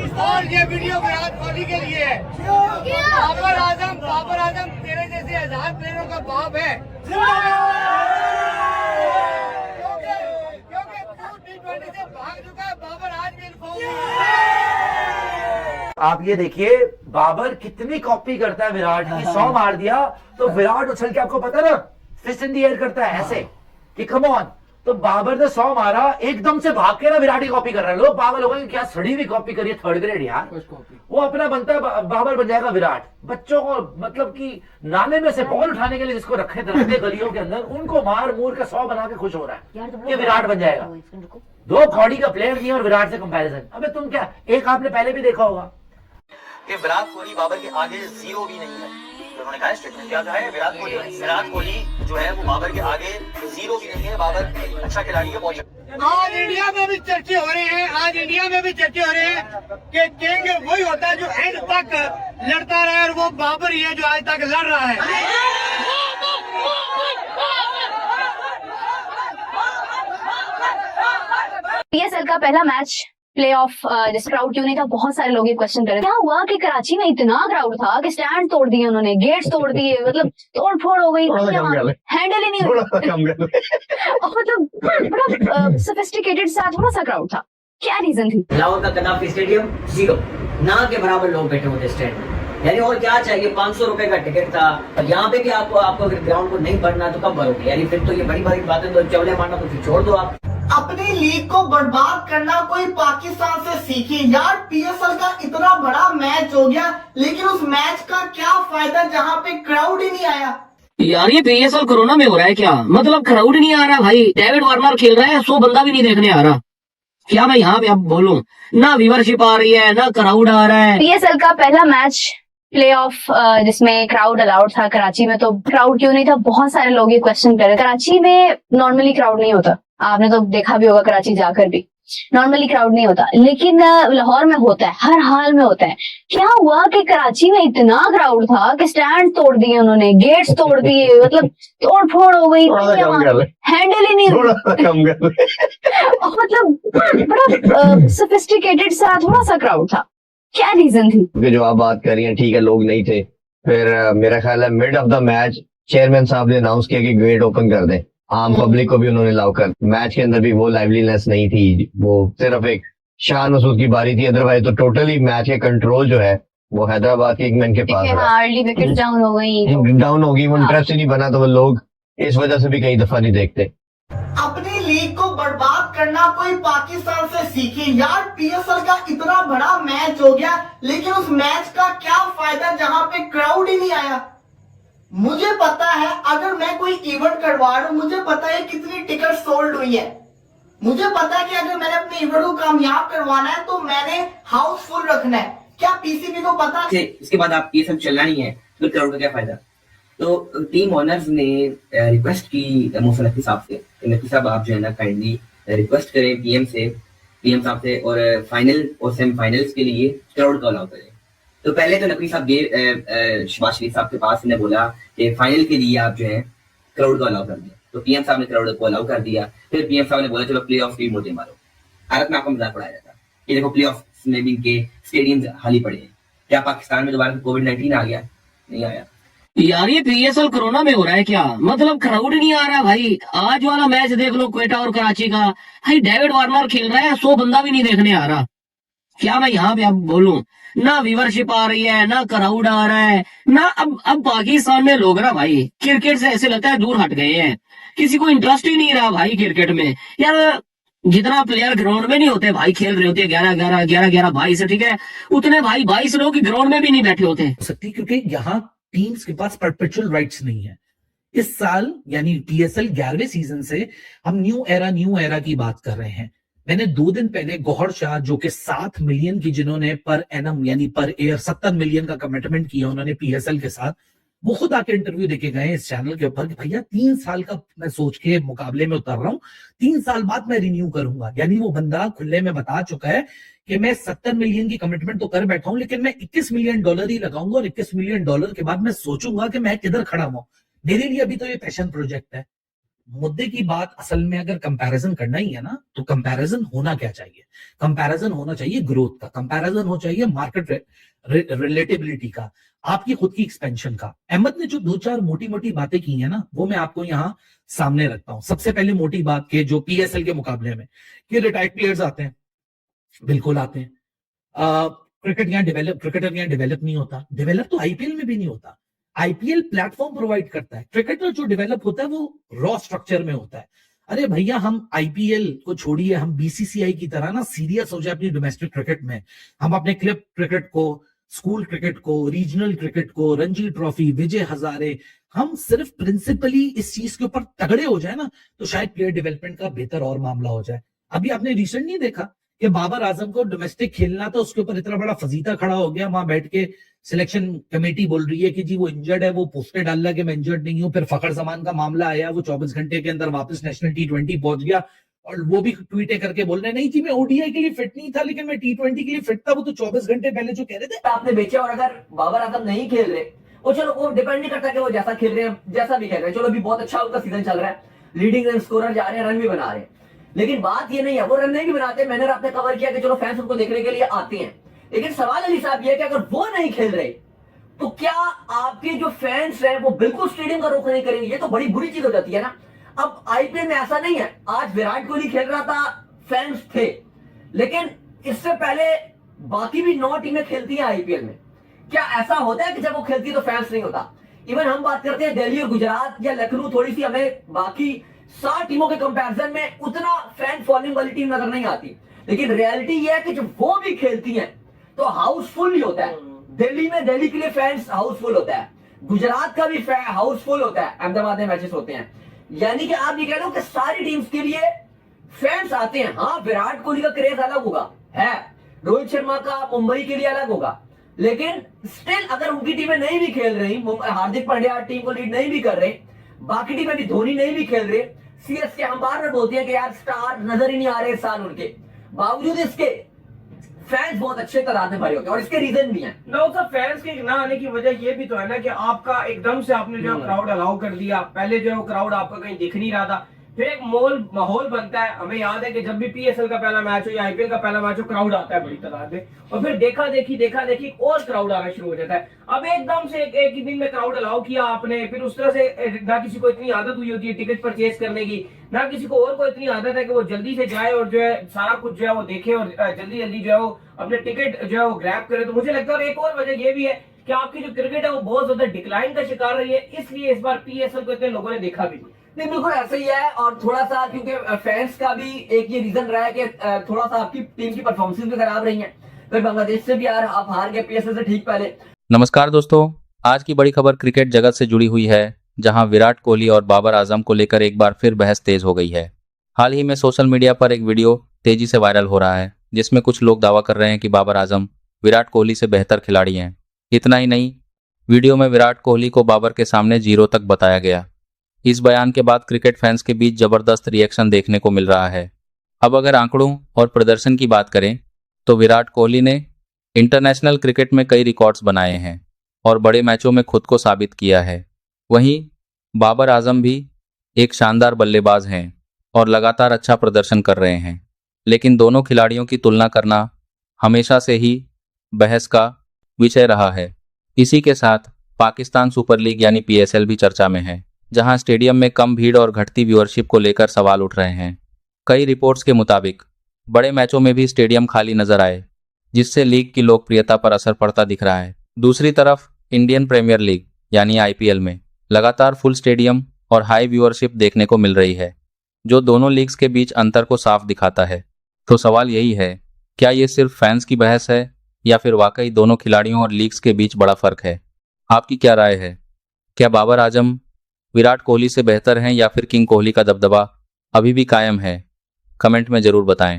और ये वीडियो विराट कोहली के लिए है। बाबर आजम तेरे जैसे 1000 प्लेयरों का बाप है। क्योंकि तू T20 से भाग चुका है, बाबर आज भी इन्फॉर्म है। आप ये देखिए बाबर कितनी कॉपी करता है विराट की। 100 मार दिया तो विराट उछल के, आपको पता ना, फिस्ट इन द एयर करता है ऐसे कि कम ऑन। तो बाबर ने 100 मारा, एकदम से भाग के ना विराट की कॉपी कर रहे हैं। लोग पागल हो गए कि क्या सड़ी हुई कॉपी करिए, थर्ड ग्रेड यार। वो अपना बनता है, बाबर बन जाएगा विराट। बच्चों को मतलब कि नाले में से बॉल उठाने के लिए जिसको रखे गलियों के अंदर, उनको मार मूर के 100 बना के खुश हो रहा है कि विराट बन जाएगा। 2 कौड़ी का प्लेयर नहीं और विराट से कंपैरिजन। अबे तुम क्या, एक आपने पहले भी देखा होगा कि विराट कोहली बाबर के आगे जीरो भी नहीं है। तो उन्होंने कहा स्टेटमेंट क्या है, विराट कोहली जो है वो बाबर के आगे जीरो भी नहीं है। बाबर अच्छा खिलाड़ी है, बहुत। आज इंडिया में भी चर्चे हो रहे हैं, कि किंग वही होता है जो एंड तक लड़ता रहे, और वो बाबर ही है जो आज तक लड़ रहा है। पीएसएल का पहला मैच प्ले ऑफ जिस क्राउड क्यों नहीं था, बहुत सारे लोग ये क्वेश्चन कर रहे थे। क्या हुआ कि कराची में इतना क्राउड था कि स्टैंड तोड़ दिए उन्होंने, गेट्स तोड़ दिए, मतलब तोड़ फोड़ हो गई, हैंडल ही नहीं हुई। मतलब बड़ा सोफिस्टिकेटेड सा थोड़ा सा क्राउड था। क्या रीजन थी? लाहौर का कनाफी स्टेडियम 0 ना के बराबर लोग बैठे होते स्टैंड में, यानी और क्या चाहिए। 500 रुपए का टिकट था। यहाँ पे भी आपको अगर ग्राउंड को नहीं भरना तो कब भरोगे, यानी फिर तो ये बड़ी बड़ी बातें तो चवले मारना तो फिर छोड़ दो आप। अपनी लीग को बर्बाद करना कोई पाकिस्तान से सीखे यार। पीएसएल का इतना बड़ा मैच हो गया, लेकिन उस मैच का क्या फायदा जहां पे क्राउड ही नहीं आया। यार ये पीएसएल कोरोना में हो रहा है क्या? मतलब क्राउड नहीं आ रहा भाई। डेविड वार्नर खेल रहा है, 100 बंदा भी नहीं देखने आ रहा। क्या मैं यहाँ पे अब बोलूं, ना व्यूवरशिप आ रही है, ना क्राउड आ रहा है। पीएसएल का पहला मैच प्ले ऑफ जिसमें क्राउड अलाउड था कराची में, तो क्राउड क्यों नहीं था, बहुत सारे लोग ये क्वेश्चन कर रहे थे। कराची में नॉर्मली क्राउड नहीं होता, आपने तो देखा भी होगा कराची जाकर भी नॉर्मली क्राउड नहीं होता, लेकिन लाहौर में होता है, हर हाल में होता है। क्या हुआ कि कराची में इतना क्राउड था कि स्टैंड तोड़ दिए उन्होंने, गेट्स तोड़ दिए, मतलब तोड़ फोड़ हो गई, हैंडल ही नहीं हुई। मतलब बड़ा सोफिस्टिकेटेड सा थोड़ा सा क्राउड था। क्या रीजन थी? क्योंकि जो आप बात कर रही हैं, ठीक है लोग नहीं थे। फिर मेरा ख्याल है mid of the match chairman साहब ने अनाउंस किया कि गेट ओपन कर दें, आम पब्लिक को भी उन्होंने अलाउ कर। मैच के अंदर भी वो लाइवलीनेस नहीं थी, वो सिर्फ एक शान मसूद की बारी थी। अदरवाइज तो टोटली मैच के कंट्रोल जो है वो हैदराबाद के एक मैन के पास अर्ली विकेट डाउन हो गई, वो इंटरेस्ट ही नहीं बना, तो वो लोग इस वजह से भी कई दफा नहीं देखते। अपनी लीग को बर्बाद करना कोई पाकिस्तान से सीखे यार। पीएसएल का इतना बड़ा मैच हो गया, लेकिन उस मैच का क्या फायदा जहां पे क्राउड ही नहीं आया। मुझे पता है अगर मैं कोई इवेंट करवा रहा हूं, मुझे पता है कितनी टिकट सोल्ड हुई है। मुझे पता है कि अगर मैंने अपने इवेंट को कामयाब करवाना है तो मैंने हाउस फुल रखना है। क्या पीसीबी को पता है? इसके बाद आप ये सब चलना नहीं है तो क्राउड का क्या फायदा। तो टीम ओनर्स ने रिक्वेस्ट की मोहसिन नकवी साहब से, नकवी साहब आप जो है ना काइंडली रिक्वेस्ट करें पीएम साहब से, और फाइनल और सेमीफाइनल्स के लिए क्राउड को अलाउ करें। तो पहले तो नकवी साहब गए शहबाज शरीफ साहब के पास, ने बोला कि फाइनल के लिए आप जो है क्राउड को अलाउ कर दिया। तो पीएम साहब ने क्राउड को अलाउ कर दिया। फिर पीएम साहब ने बोला चलो प्ले ऑफ की मुद्दे मारो। भारत में आपको मजाक उड़ाया जाता है कि देखो प्ले ऑफ में भी इनके स्टेडियम खाली पड़े हैं। क्या पाकिस्तान में दोबारा कोविड-19 आ गया? नहीं आया। यार ये पीएसएल कोरोना में हो रहा है क्या? मतलब क्राउड नहीं आ रहा भाई। आज वाला मैच देख लो क्वेटा और कराची का, भाई डेविड वार्नर खेल रहा है, 100 बंदा भी नहीं देखने आ रहा। क्या मैं यहाँ पे अब बोलूं, ना व्यूवरशिप आ रही है, ना क्राउड आ रहा है, ना अब पाकिस्तान में लोग ना भाई क्रिकेट से ऐसे लगता है दूर हट गए हैं। किसी को इंटरेस्ट ही नहीं रहा भाई क्रिकेट में। यार जितना प्लेयर ग्राउंड में नहीं होते भाई, खेल रहे होते 11 22, ठीक है, उतने भाई 22 लोग ग्राउंड में भी नहीं बैठे होते सकती, क्योंकि यहाँ टीम्स के पास परपेचुअल राइट्स नहीं है। इस साल यानी पीएसएल 11वें सीजन से हम न्यू एरा की बात कर रहे हैं। मैंने 2 दिन पहले गौहर शाह, जो कि 7 मिलियन की, जिन्होंने पर एनम यानी पर एयर 70 मिलियन का कमिटमेंट किया उन्होंने पीएसएल के साथ, वो खुद आके इंटरव्यू देके गए इस चैनल के ऊपर कि भैया 3 साल का मैं सोच के मुकाबले में उतर रहा हूं, 3 साल बाद मैं रिन्यू करूंगा। यानी वो बंदा खुले में बता चुका है कि मैं 70 मिलियन की कमिटमेंट तो कर बैठा हूं, लेकिन मैं $21 मिलियन ही लगाऊंगा, और $21 मिलियन के बाद मैं सोचूंगा कि मैं किधर खड़ा हूं। मेरे लिए अभी तो ये पैशन प्रोजेक्ट है। मुद्दे की बात असल में अगर कंपैरिजन करना ही है ना, तो कंपैरिजन होना क्या चाहिए? कंपैरिजन होना चाहिए ग्रोथ का, कंपैरिजन हो चाहिए मार्केट रिलेटेबिलिटी का, आपकी खुद की एक्सपेंशन का। अहमद ने जो 2-4 मोटी मोटी बातें की है ना, वो मैं आपको यहाँ सामने रखता हूँ। सबसे पहले मोटी बात के जो पीएसएल के मुकाबले में कि रिटायर्ड प्लेयर्स आते हैं, बिल्कुल आते हैं। क्रिकेटर यहाँ डेवलप नहीं होता, डेवलप तो आईपीएल में भी नहीं होता। आईपीएल प्लेटफॉर्म प्रोवाइड करता है, क्रिकेटर जो डेवलप होता है वो रॉ स्ट्रक्चर में होता है। अरे भैया, हम आईपीएल को छोड़िए, हम बीसीसीआई की तरह ना सीरियस हो जाए अपनी डोमेस्टिक क्रिकेट में। हम अपने क्लब क्रिकेट को, स्कूल क्रिकेट को, रीजनल क्रिकेट को, रणजी ट्रॉफी, विजय हजारे, हम सिर्फ प्रिंसिपली इस चीज के ऊपर तगड़े हो जाए ना, तो शायद प्लेयर डेवलपमेंट का बेहतर और मामला हो जाए। अभी आपने रिसेंट नहीं देखा कि बाबर आजम को डोमेस्टिक खेलना था, उसके ऊपर इतना बड़ा फजीता खड़ा हो गया, वहां बैठ के सिलेक्शन कमेटी बोल रही है कि जी वो इंजर्ड है, वो पोस्टर डाल रहा है कि मैं इंजर्ड नहीं हूं। फिर फखर जमान का मामला आया, वो 24 घंटे के अंदर वापस नेशनल T20 पहुंच गया और वो भी ट्वीट करके बोल रहे नहीं जी मैं ओडीआई के लिए फिट नहीं था, लेकिन मैं T20 के लिए फिट था। वो तो 24 घंटे पहले जो कह रहे थे। आपने बेचे, और अगर बाबर आजम नहीं खेल रहे, वो चलो वो डिपेंड नहीं करता कि वो जैसा खेल रहे हैं, जैसा भी खेल रहे हैं, चलो अभी बहुत अच्छा उनका सीजन चल रहा है, लीडिंग रन स्कोरर जा रहे हैं, रन भी बना रहे हैं। लेकिन बात ये नहीं है, वो रन नहीं भी बनाते। मैंने आपने कवर किया कि चलो फैंस उनको देखने के लिए आते हैं, लेकिन सवाल अली साहब ये है कि अगर वो नहीं खेल रहे तो क्या आपके जो फैंस हैं वो बिल्कुल स्टेडियम का रुख नहीं करेंगे? ये तो बड़ी बुरी चीज हो जाती है ना। अब आईपीएल में ऐसा नहीं है, आज विराट कोहली खेल रहा था, फैंस थे, लेकिन इससे पहले बाकी भी 9 टीमें खेलती हैं आईपीएल में। क्या ऐसा होता है कि जब वो खेलती है तो फैंस नहीं होता? इवन हम बात करते हैं दिल्ली और गुजरात या लखनऊ, थोड़ी सी हमें बाकी 7 टीमों के कंपैरिजन में उतना फैन फॉलोइंग वाली टीम नजर नहीं आती, लेकिन रियलिटी ये है कि जब वो भी खेलती हैं तो हाउसफुल ही होता है। दिल्ली में दिल्ली के लिए फैंस हाउसफुल होता है, गुजरात का भी हाउसफुल होता है, अहमदाबाद में मैचेस होते हैं। यानी कि आप ये कह रहे हो कि सारी टीम्स के लिए फैंस आते हैं। हाँ, विराट कोहली का क्रेज अलग होगा है, रोहित शर्मा का मुंबई के लिए अलग होगा, लेकिन स्टिल अगर उनकी टीमें नहीं भी खेल रही, हार्दिक पांड्या टीम को लीड नहीं भी कर रहे, बाकी टीमें भी, धोनी नहीं भी खेल रहे, सीएसके हम बार बार बोलते हैं कि यार स्टार नजर ही नहीं आ रहे इस साल उनके, बावजूद इसके फैंस बहुत अच्छे तादाद में भरे होते हैं, और इसके रीजन भी हैं। लोग सब फैंस के ना आने की वजह ये भी तो है ना कि आपका एकदम से आपने जो क्राउड अलाउ कर दिया। पहले जो है वो क्राउड आपका कहीं दिख नहीं रहा था, फिर एक माहौल बनता है। हमें याद है कि जब भी पीएसएल का पहला मैच हो या आईपीएल का पहला मैच हो, क्राउड आता है बड़ी तादाद में, और फिर देखा देखी और क्राउड आना शुरू हो जाता है। अब एकदम से एक ही दिन में क्राउड अलाउ किया आपने, फिर उस तरह से ना किसी को इतनी आदत हुई होती है टिकट परचेज करने की, ना किसी को और को इतनी आदत है कि वो जल्दी से जाए और जो है सारा कुछ जो है वो देखे और जल्दी जल्दी जो है वो अपने टिकट जो है वो ग्रैब करे। तो मुझे लगता है और एक और वजह ये भी है कि आपकी जो क्रिकेट है वो बहुत ज्यादा डिक्लाइन का शिकार रही है, इसलिए इस बार पीएसएल को इतने लोगों ने देखा भी नहीं। बिल्कुल ऐसा ही है, और थोड़ा सा क्योंकि फैंस का भी एक ये रीजन रहा है कि थोड़ा सा आपकी टीम की परफॉर्मेंस भी खराब रही है, फिर बांग्लादेश से भी यार आप हार गए पीएसएल से ठीक पहले। नमस्कार दोस्तों, आज की बड़ी खबर क्रिकेट जगत से जुड़ी हुई है, जहां विराट कोहली और बाबर आजम को लेकर एक बार फिर बहस तेज हो गई है। हाल ही में सोशल मीडिया पर एक वीडियो तेजी से वायरल हो रहा है, जिसमें कुछ लोग दावा कर रहे हैं कि बाबर आजम विराट कोहली से बेहतर खिलाड़ी हैं। इतना ही नहीं, वीडियो में विराट कोहली को बाबर के सामने 0 तक बताया गया। इस बयान के बाद क्रिकेट फैंस के बीच जबरदस्त रिएक्शन देखने को मिल रहा है। अब अगर आंकड़ों और प्रदर्शन की बात करें तो विराट कोहली ने इंटरनेशनल क्रिकेट में कई रिकॉर्ड्स बनाए हैं और बड़े मैचों में खुद को साबित किया है। वहीं बाबर आजम भी एक शानदार बल्लेबाज हैं और लगातार अच्छा प्रदर्शन कर रहे हैं, लेकिन दोनों खिलाड़ियों की तुलना करना हमेशा से ही बहस का विषय रहा है। इसी के साथ पाकिस्तान सुपर लीग यानी पीएसएल भी चर्चा में है, जहां स्टेडियम में कम भीड़ और घटती व्यूअरशिप को लेकर सवाल उठ रहे हैं। कई रिपोर्ट्स के मुताबिक बड़े मैचों में भी स्टेडियम खाली नजर आए, जिससे लीग की लोकप्रियता पर असर पड़ता दिख रहा है। दूसरी तरफ इंडियन प्रीमियर लीग यानी आईपीएल में लगातार फुल स्टेडियम और हाई व्यूअरशिप देखने को मिल रही है, जो दोनों लीग्स के बीच अंतर को साफ दिखाता है। तो सवाल यही है, क्या ये सिर्फ फैंस की बहस है या फिर वाकई दोनों खिलाड़ियों और लीग्स के बीच बड़ा फर्क है? आपकी क्या राय है? क्या बाबर आजम विराट कोहली से बेहतर हैं या फिर किंग कोहली का दबदबा अभी भी कायम है? कमेंट में जरूर बताएं।